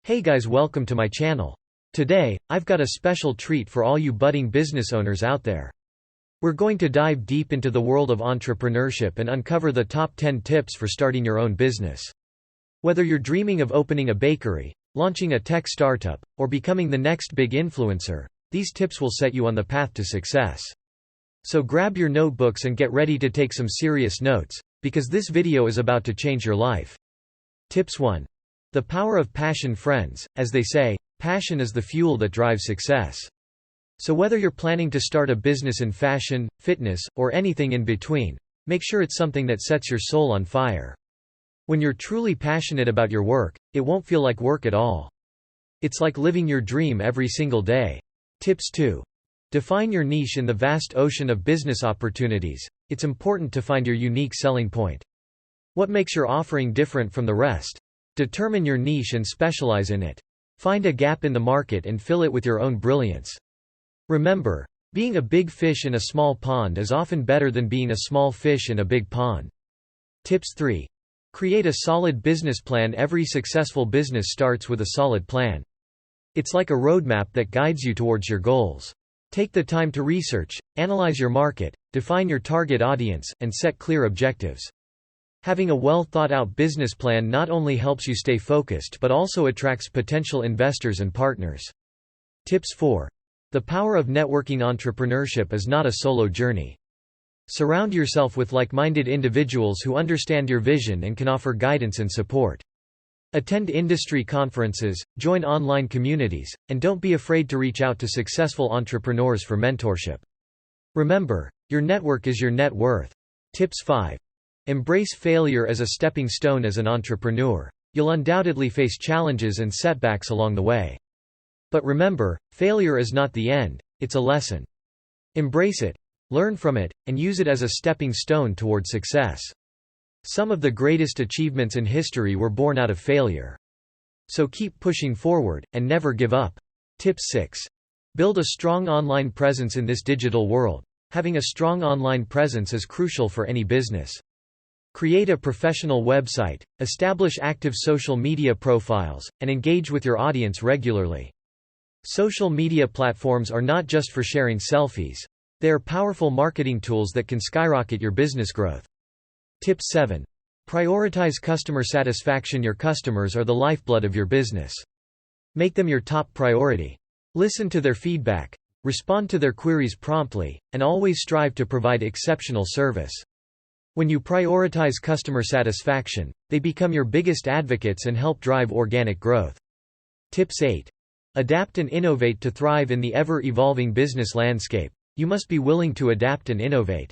Hey guys, welcome to my channel. Today, I've got a special treat for all you budding business owners out there. We're going to dive deep into the world of entrepreneurship and uncover the top 10 tips for starting your own business. Whether you're dreaming of opening a bakery, launching a tech startup, or becoming the next big influencer, these tips will set you on the path to success. So grab your notebooks and get ready to take some serious notes, because this video is about to change your life. Tips 1. The power of passion. Friends, as they say, passion is the fuel that drives success. So whether you're planning to start a business in fashion, fitness, or anything in between, make sure it's something that sets your soul on fire. When you're truly passionate about your work, it won't feel like work at all. It's like living your dream every single day. Tips 2. Define your niche in the vast ocean of business opportunities. It's important to find your unique selling point. What makes your offering different from the rest? Determine your niche and specialize in it. Find a gap in the market and fill it with your own brilliance. Remember, being a big fish in a small pond is often better than being a small fish in a big pond. Tips 3. Create a solid business plan. Every successful business starts with a solid plan. It's like a roadmap that guides you towards your goals. Take the time to research, analyze your market, define your target audience, and set clear objectives. Having a well-thought-out business plan not only helps you stay focused but also attracts potential investors and partners. Tips 4. The power of networking. Entrepreneurship is not a solo journey. Surround yourself with like-minded individuals who understand your vision and can offer guidance and support. Attend industry conferences, join online communities, and don't be afraid to reach out to successful entrepreneurs for mentorship. Remember, your network is your net worth. Tips 5. Embrace failure as a stepping stone. As an entrepreneur, you'll undoubtedly face challenges and setbacks along the way. But remember, failure is not the end, it's a lesson. Embrace it, learn from it, and use it as a stepping stone toward success. Some of the greatest achievements in history were born out of failure. So keep pushing forward, and never give up. Tip 6. Build a strong online presence. In this digital world, having a strong online presence is crucial for any business. Create a professional website, establish active social media profiles, and engage with your audience regularly. Social media platforms are not just for sharing selfies. They are powerful marketing tools that can skyrocket your business growth. Tip 7. Prioritize customer satisfaction. Your customers are the lifeblood of your business. Make them your top priority. Listen to their feedback, respond to their queries promptly, and always strive to provide exceptional service. When you prioritize customer satisfaction, they become your biggest advocates and help drive organic growth. Tips 8. Adapt and innovate. To thrive in the ever-evolving business landscape, you must be willing to adapt and innovate.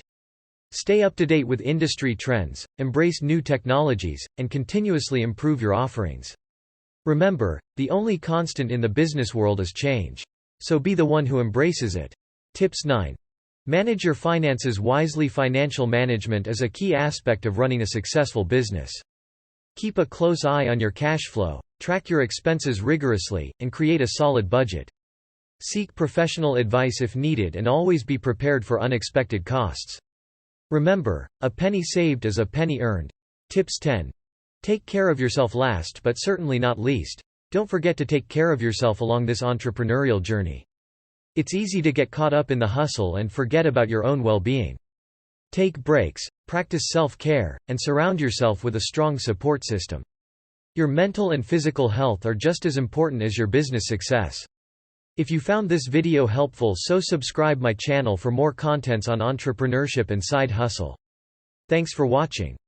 Stay up to date with industry trends, embrace new technologies, and continuously improve your offerings. Remember, the only constant in the business world is change. So be the one who embraces it. Tips 9. Manage your finances wisely. Financial management is a key aspect of running a successful business. Keep a close eye on your cash flow, track your expenses rigorously, and create a solid budget. Seek professional advice if needed and always be prepared for unexpected costs. Remember, a penny saved is a penny earned. Tips 10. Take care of yourself. Last but certainly not least, don't forget to take care of yourself along this entrepreneurial journey. It's easy to get caught up in the hustle and forget about your own well-being. Take breaks, practice self-care, and surround yourself with a strong support system. Your mental and physical health are just as important as your business success. If you found this video helpful, so subscribe my channel for more contents on entrepreneurship and side hustle. Thanks for watching.